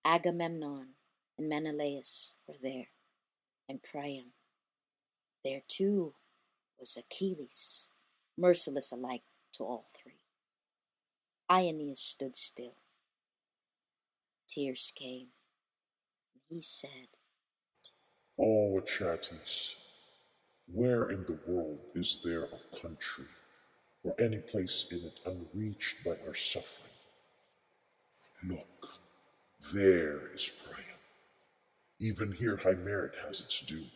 Agamemnon and Menelaus were there, and Priam. There too was Achilles, merciless alike to all three. Aeneas stood still. Tears came, and he said, "O Achates, where in the world is there a country, or any place in it unreached by our suffering? Look, there is Priam. Even here high merit has its due.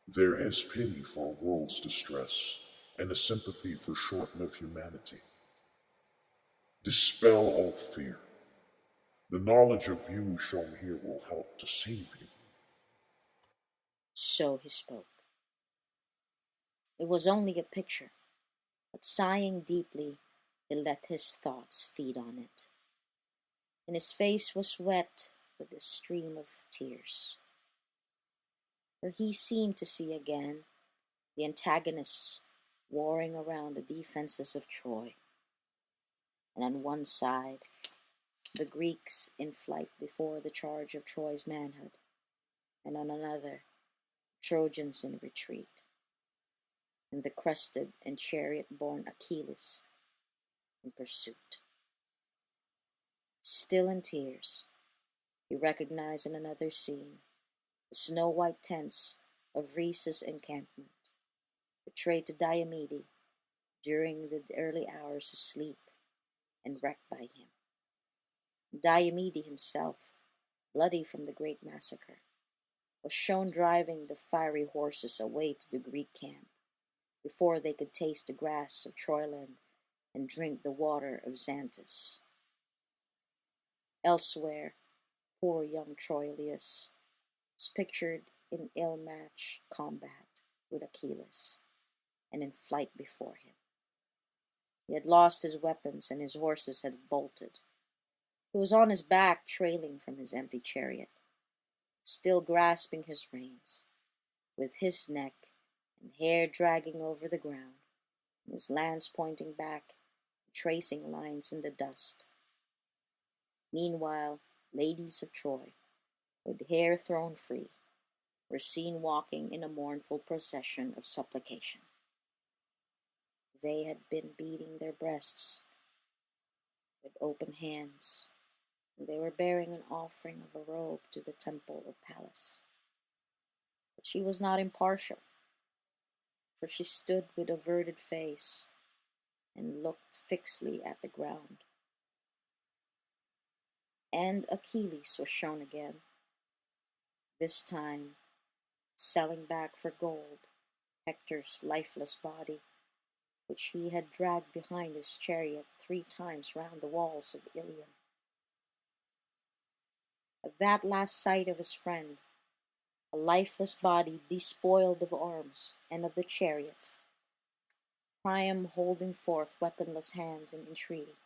There is pity for a world's distress, and a sympathy for short-lived humanity. Dispel all fear. The knowledge of you shown here will help to save you." So he spoke. It was only a picture, but sighing deeply, he let his thoughts feed on it. And his face was wet with a stream of tears. For he seemed to see again the antagonists warring around the defenses of Troy, and on one side the Greeks in flight before the charge of Troy's manhood, and on another Trojans in retreat, and the crested and chariot-borne Achilles in pursuit. Still in tears, he recognized in another scene the snow-white tents of Rhesus' encampment, betrayed to Diomede during the early hours of sleep and wrecked by him. Diomede himself, bloody from the great massacre, was shown driving the fiery horses away to the Greek camp before they could taste the grass of Troyland and drink the water of Santos. Elsewhere, poor young Troilus was pictured in ill-matched combat with Achilles, and in flight before him. He had lost his weapons, and his horses had bolted. He was on his back, trailing from his empty chariot, still grasping his reins, with his neck and hair dragging over the ground, and his lance pointing back, tracing lines in the dust. Meanwhile, ladies of Troy, with hair thrown free, were seen walking in a mournful procession of supplication. They had been beating their breasts with open hands, and they were bearing an offering of a robe to the temple or palace. But she was not impartial, for she stood with averted face and looked fixedly at the ground. And Achilles was shown again, this time selling back for gold Hector's lifeless body, which he had dragged behind his chariot 3 times round the walls of Ilium. At that last sight of his friend, a lifeless body despoiled of arms and of the chariot, Priam holding forth weaponless hands in entreaty,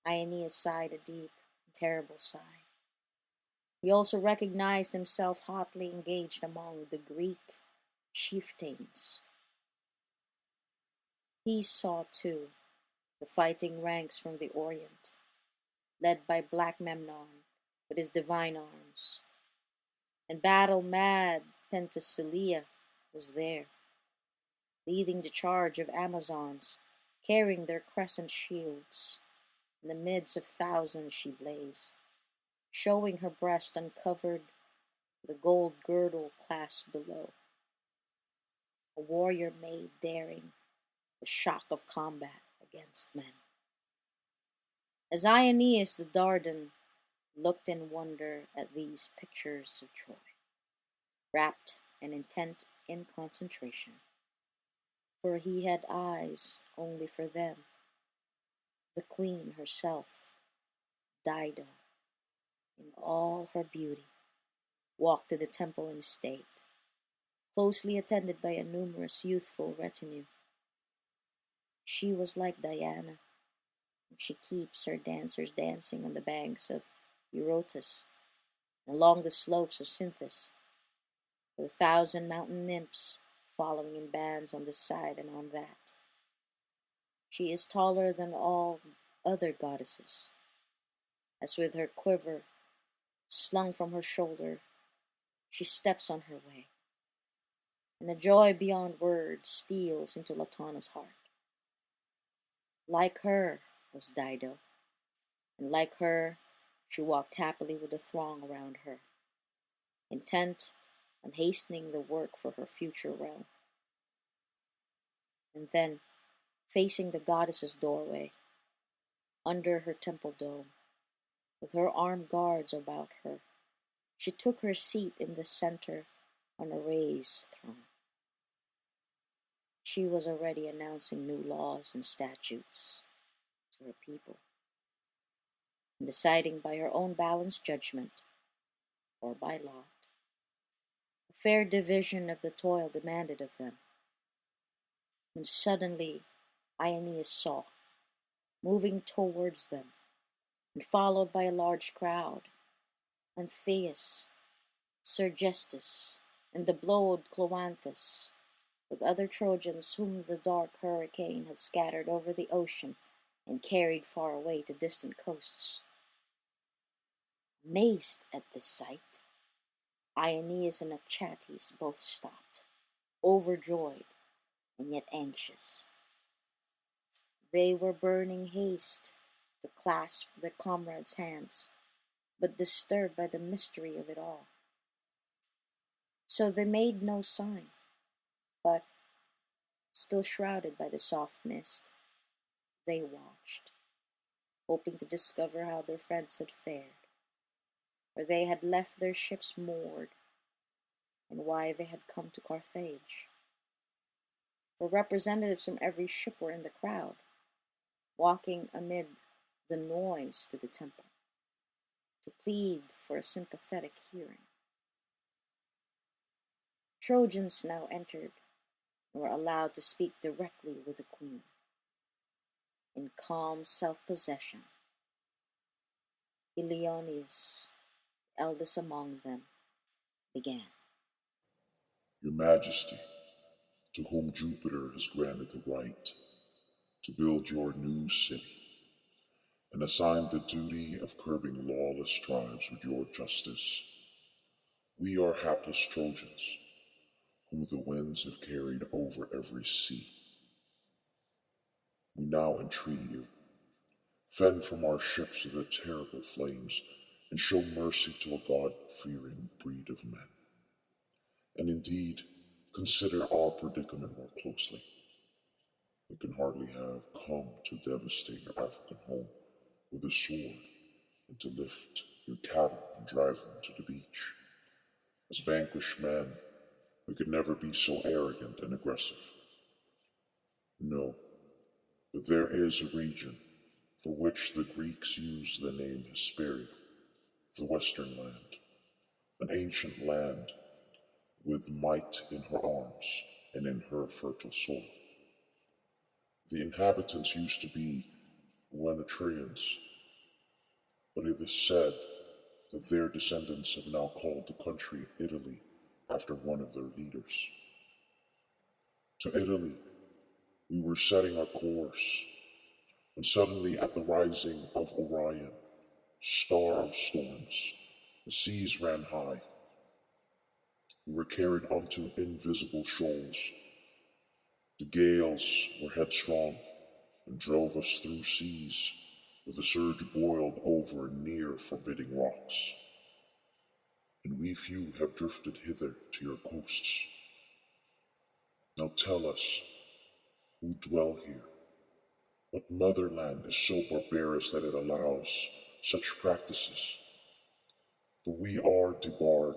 Aeneas sighed a deep and terrible sigh. He also recognized himself hotly engaged among the Greek chieftains. He saw, too, the fighting ranks from the Orient, led by black Memnon with his divine arms. And battle-mad Penthesilea was there, leading the charge of Amazons, carrying their crescent shields. In the midst of thousands she blazed, showing her breast uncovered, the gold girdle clasped below. A warrior maid daring the shock of combat against men. As Aeneas the Dardan looked in wonder at these pictures of Troy, rapt and intent in concentration, for he had eyes only for them, the queen herself, Dido, in all her beauty, walked to the temple in state, closely attended by a numerous youthful retinue. She was like Diana, and she keeps her dancers dancing on the banks of Eurotas and along the slopes of Cynthus, with 1,000 mountain nymphs following in bands on this side and on that. She is taller than all other goddesses, as with her quiver slung from her shoulder, she steps on her way, and a joy beyond words steals into Latana's heart. Like her was Dido, and like her she walked happily with the throng around her, intent on hastening the work for her future realm. And then, facing the goddess's doorway, under her temple dome, with her armed guards about her, she took her seat in the center on a raised throne. She was already announcing new laws and statutes to her people, and deciding by her own balanced judgment, or by lot, a fair division of the toil demanded of them. When suddenly Aeneas saw, moving towards them, and followed by a large crowd, Antheus, Sergestus, and the blowed Cloanthus, with other Trojans whom the dark hurricane had scattered over the ocean and carried far away to distant coasts. Amazed at this sight, Aeneas and Achates both stopped, overjoyed and yet anxious. They were burning haste to clasp their comrades' hands, but disturbed by the mystery of it all. So they made no sign, but, still shrouded by the soft mist, they watched, hoping to discover how their friends had fared, where they had left their ships moored, and why they had come to Carthage. For representatives from every ship were in the crowd, walking amid the noise to the temple, to plead for a sympathetic hearing. Trojans now entered and were allowed to speak directly with the queen. In calm self-possession, Ilioneus, the eldest among them, began. Your Majesty, to whom Jupiter has granted the right to build your new city, and assigned the duty of curbing lawless tribes with your justice, we are hapless Trojans, whom the winds have carried over every sea. We now entreat you, fend from our ships the terrible flames, and show mercy to a God-fearing breed of men. And indeed, consider our predicament more closely. We can hardly have come to devastate your African home with a sword, and to lift your cattle and drive them to the beach. As vanquished men, we could never be so arrogant and aggressive. No, but there is a region for which the Greeks use the name Hesperia, the Western Land, an ancient land with might in her arms and in her fertile soil. The inhabitants used to be Lenatrians, but it is said that their descendants have now called the country Italy after one of their leaders. To Italy we were setting our course, when suddenly at the rising of Orion, star of storms, the seas ran high. We were carried onto invisible shoals. The gales were headstrong and drove us through seas where the surge boiled over near forbidding rocks. And we few have drifted hither to your coasts. Now tell us, who dwell here, what motherland is so barbarous that it allows such practices? For we are debarred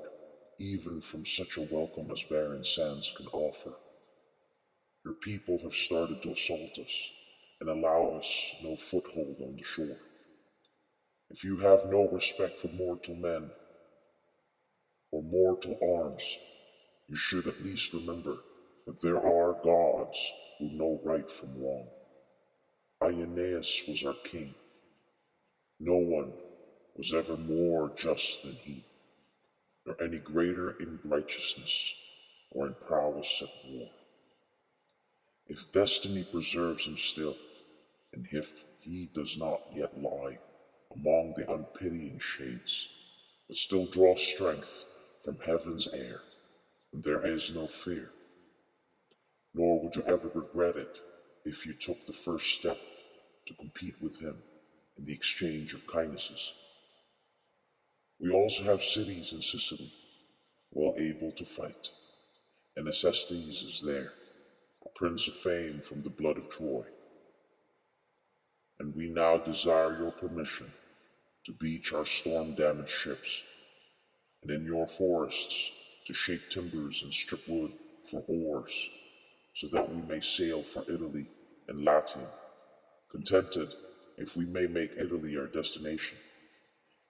even from such a welcome as barren sands can offer. Your people have started to assault us and allow us no foothold on the shore. If you have no respect for mortal men or mortal arms, you should at least remember that there are gods who know right from wrong. Aeneas was our king. No one was ever more just than he, nor any greater in righteousness or in prowess at war. If destiny preserves him still, and if he does not yet lie, among the unpitying shades, but still draw strength from heaven's air, and there is no fear. Nor would you ever regret it if you took the first step to compete with him in the exchange of kindnesses. We also have cities in Sicily, well able to fight, and Aeneas is there, a prince of fame from the blood of Troy. And we now desire your permission to beach our storm-damaged ships, and in your forests to shake timbers and strip wood for oars, so that we may sail for Italy and Latium, contented if we may make Italy our destination,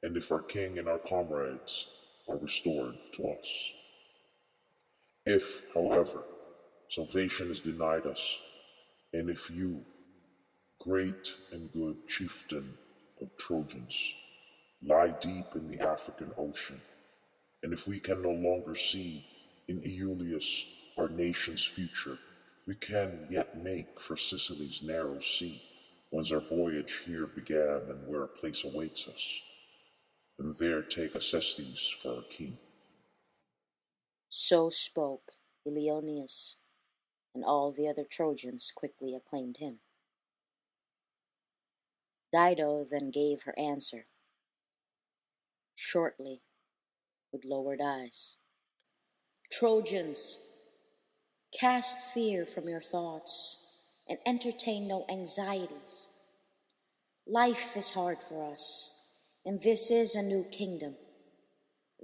and if our king and our comrades are restored to us. If, however, salvation is denied us, and if you, great and good chieftain of Trojans, lie deep in the African Ocean, and if we can no longer see in Aeolus our nation's future, we can yet make for Sicily's narrow sea, whence our voyage here began and where a place awaits us, and there take Acestes for our king. So spoke Ilioneus, and all the other Trojans quickly acclaimed him. Dido then gave her answer, shortly, with lowered eyes. Trojans, cast fear from your thoughts and entertain no anxieties. Life is hard for us, and this is a new kingdom.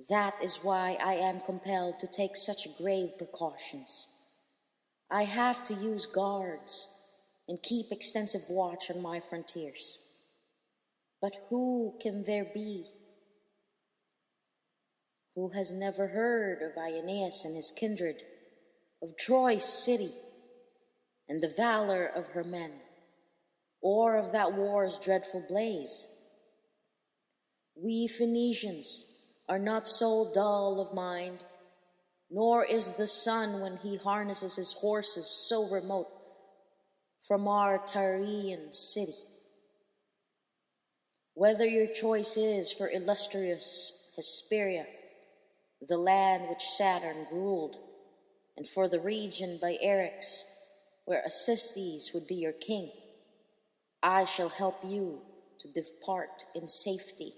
That is why I am compelled to take such grave precautions. I have to use guards and keep extensive watch on my frontiers. But who can there be who has never heard of Aeneas and his kindred, of Troy's city and the valor of her men, or of that war's dreadful blaze? We Phoenicians are not so dull of mind, nor is the sun when he harnesses his horses so remote from our Tyrian city. Whether your choice is for illustrious Hesperia, the land which Saturn ruled, and for the region by Eryx, where Acestes would be your king, I shall help you to depart in safety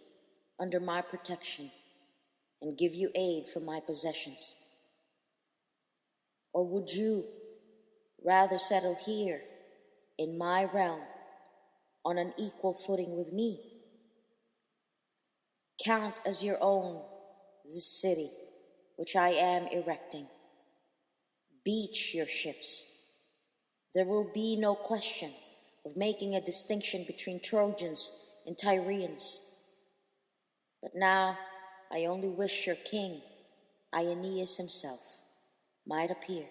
under my protection and give you aid from my possessions. Or would you rather settle here in my realm on an equal footing with me? Count as your own this city which I am erecting. Beach your ships. There will be no question of making a distinction between Trojans and Tyrians. But now I only wish your king, Aeneas himself, might appear,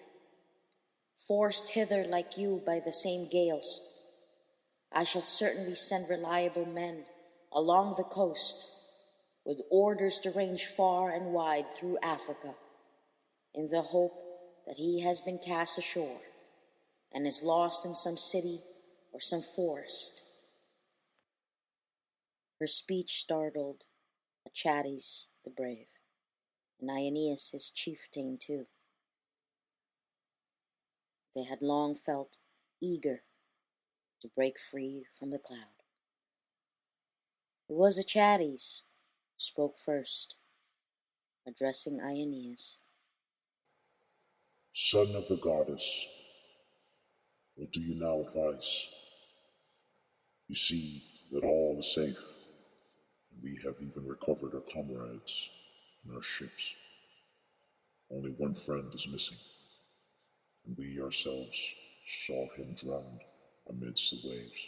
forced hither like you by the same gales. I shall certainly send reliable men along the coast with orders to range far and wide through Africa, in the hope that he has been cast ashore and is lost in some city or some forest. Her speech startled Achates the brave, and Aeneas his chieftain too. They had long felt eager to break free from the cloud. It was Achates who spoke first, addressing Aeneas. Son of the goddess, what do you now advise? You see that all is safe, and we have even recovered our comrades and our ships. Only one friend is missing, and we ourselves saw him drowned amidst the waves.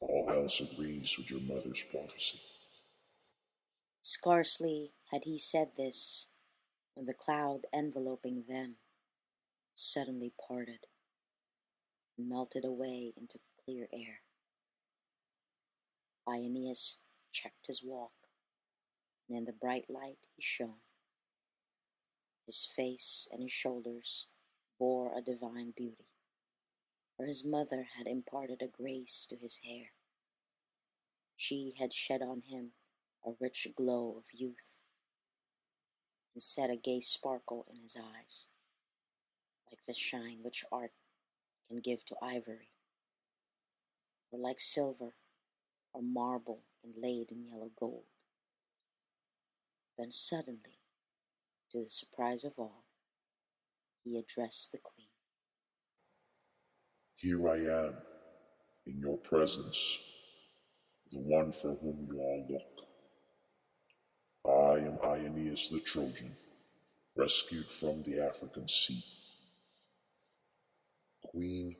All else agrees with your mother's prophecy. Scarcely had he said this when the cloud enveloping them suddenly parted and melted away into clear air. Aeneas checked his walk, and in the bright light he shone. His face and his shoulders bore a divine beauty, for his mother had imparted a grace to his hair. She had shed on him a rich glow of youth, and set a gay sparkle in his eyes, like the shine which art can give to ivory, or like silver or marble inlaid in yellow gold. Then suddenly, to the surprise of all, he addressed the queen. Here I am, in your presence, the one for whom you all look. I am Aeneas the Trojan, rescued from the African sea. Queen,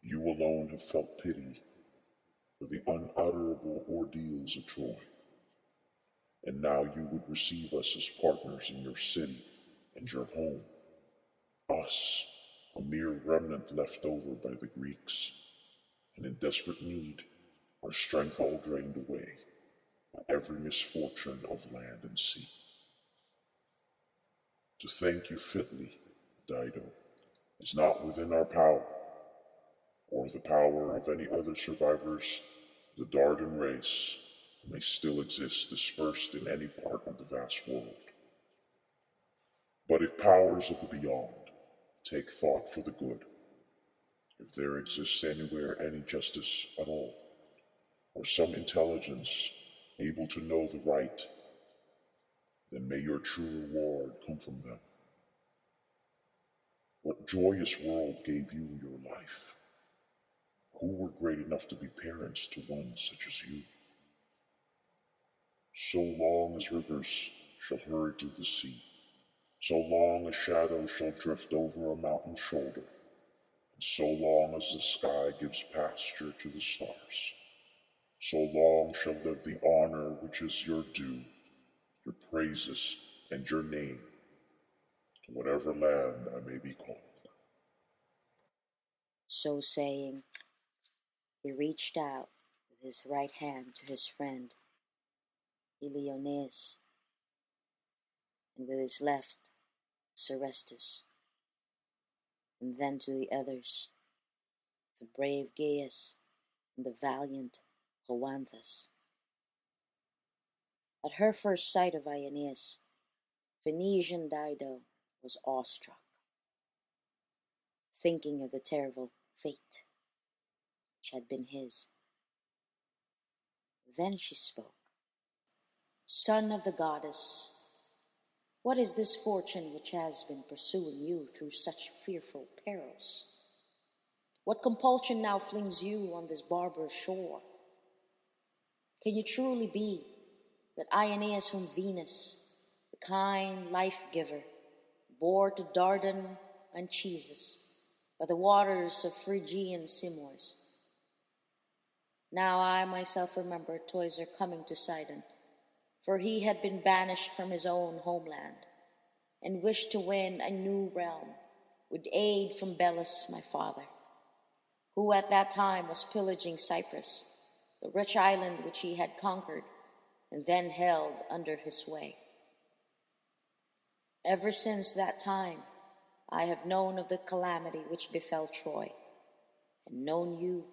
you alone have felt pity for the unutterable ordeals of Troy, and now you would receive us as partners in your city and your home. Us, a mere remnant left over by the Greeks, and in desperate need, our strength all drained away by every misfortune of land and sea. To thank you fitly, Dido, is not within our power, or the power of any other survivors of the Dardan race who may still exist dispersed in any part of the vast world. But if powers of the beyond take thought for the good, if there exists anywhere any justice at all, or some intelligence able to know the right, then may your true reward come from them. What joyous world gave you your life? Who were great enough to be parents to one such as you? So long as rivers shall hurry to the sea, so long as shadows shall drift over a mountain shoulder, and so long as the sky gives pasture to the stars, so long shall live the honor which is your due, your praises, and your name, to whatever land I may be called. So saying, he reached out with his right hand to his friend Aeneas, and with his left to Serestus, and then to the others, the brave Gaius and the valiant Cloanthus. At her first sight of Aeneas, Phoenician Dido was awestruck, thinking of the terrible fate which had been his. Then she spoke. Son of the goddess, what is this fortune which has been pursuing you through such fearful perils? What compulsion now flings you on this barbarous shore? Can you truly be that Aeneas whom Venus, the kind life-giver, bore to Dardan Anchises by the waters of Phrygian Simois? Now I myself remember Teucer coming to Sidon, for he had been banished from his own homeland, and wished to win a new realm with aid from Belus my father, who at that time was pillaging Cyprus, the rich island which he had conquered and then held under his sway. Ever since that time I have known of the calamity which befell Troy, and known you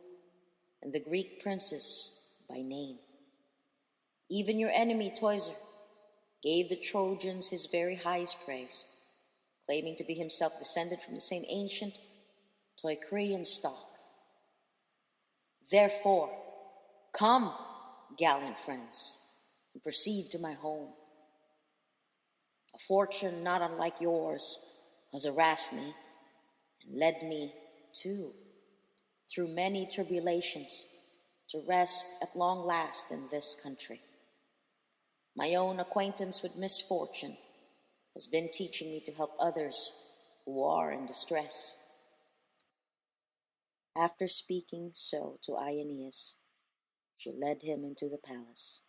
and the Greek princes by name. Even your enemy Teucer gave the Trojans his very highest praise, claiming to be himself descended from the same ancient Teucrian stock. Therefore, come, gallant friends, and proceed to my home. A fortune not unlike yours has harassed me and led me, too, through many tribulations, to rest at long last in this country. My own acquaintance with misfortune has been teaching me to help others who are in distress. After speaking so to Aeneas, she led him into the palace.